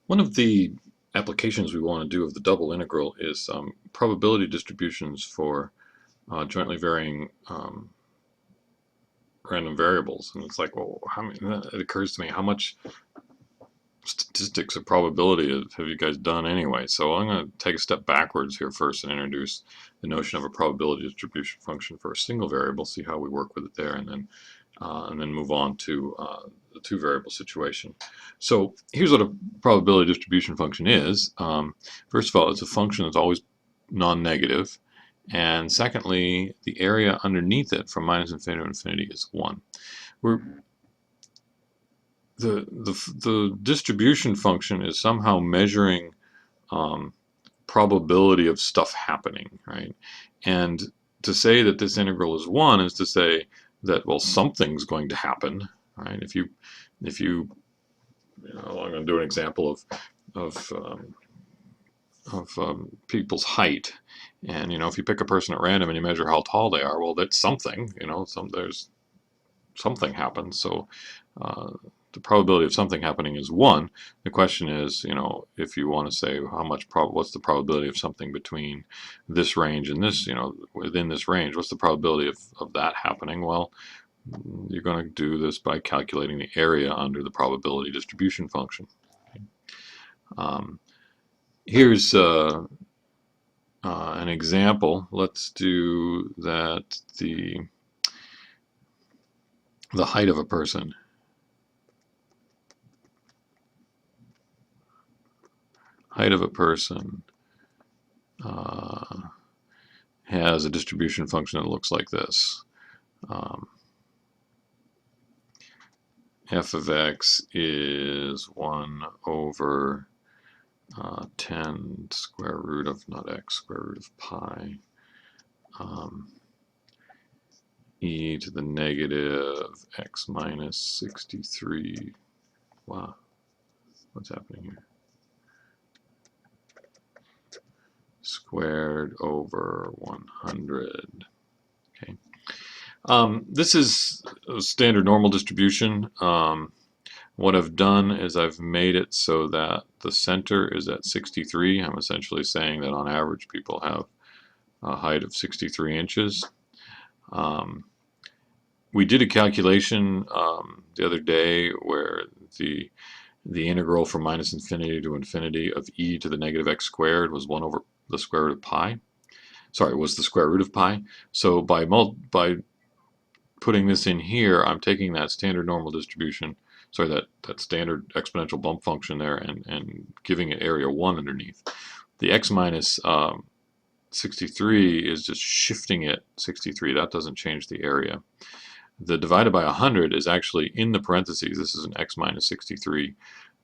One of the applications we want to do of the double integral is probability distributions for jointly varying random variables. And it's like, well, how many, it occurs to me, how much statistics or probability have you guys done anyway? So I'm going to take a step backwards here first and introduce the notion of a probability distribution function for a single variable, see how we work with it there, and then move on to the two variable situation. So here's what a probability distribution function is. First of all, it's a function that's always non-negative. And secondly, the area underneath it from minus infinity to infinity is 1. The distribution function is somehow measuring probability of stuff happening, right? And to say that this integral is 1 is to say that, well, something's going to happen, right? If you I'm going to do an example of people's height, and if you pick a person at random and you measure how tall they are, well, that's something, there's something happens. So the probability of something happening is 1. The question is, if you want to say what's the probability of something between this range and this, within this range, what's the probability of that happening? Well, you're going to do this by calculating the area under the probability distribution function. Here's an example. Let's do that the height of a person. Height of a person has a distribution function that looks like this. F of x is 1 over 10 square root of, not x, square root of pi, e to the negative x minus 63. Wow, what's happening here? Squared over 100. Okay. This is a standard normal distribution. What I've done is I've made it so that the center is at 63. I'm essentially saying that on average people have a height of 63 inches. We did a calculation the other day where the integral from minus infinity to infinity of e to the negative x squared was 1 over the square root of pi. Sorry, was the square root of pi. So by putting this in here, I'm taking that standard normal distribution, sorry, that standard exponential bump function there, and giving it area 1 underneath. The x minus 63 is just shifting it 63. That doesn't change the area. The divided by 100 is actually in the parentheses. This is an x minus 63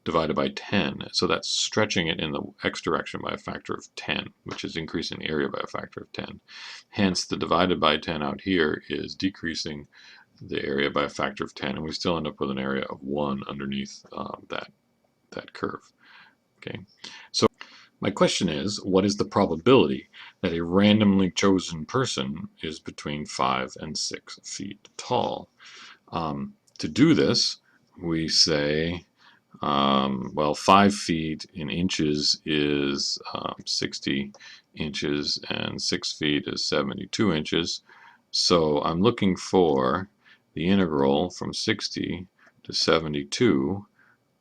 divided by 10. So that's stretching it in the x direction by a factor of 10, which is increasing the area by a factor of 10. Hence, the divided by 10 out here is decreasing the area by a factor of 10, and we still end up with an area of 1 underneath that curve. Okay, so my question is, what is the probability that a randomly chosen person is between 5 and 6 feet tall? To do this, we say, well, 5 feet in inches is 60 inches, and 6 feet is 72 inches. So I'm looking for the integral from 60 to 72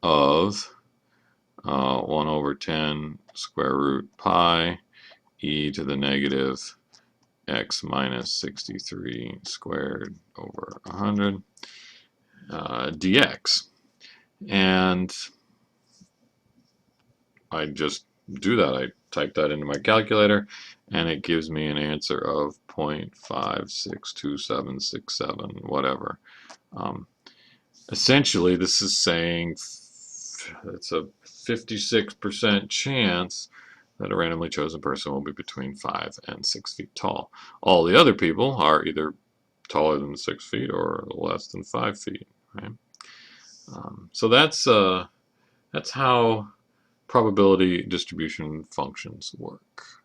of 1 over 10 square root pi e to the negative x minus 63 squared over 100 dx. And I just do that. I type that into my calculator, and it gives me an answer of 0.562767, whatever. Essentially, this is saying it's a 56% chance that a randomly chosen person will be between 5 and 6 feet tall. All the other people are either taller than 6 feet or less than 5 feet, right? So that's how probability distribution functions work.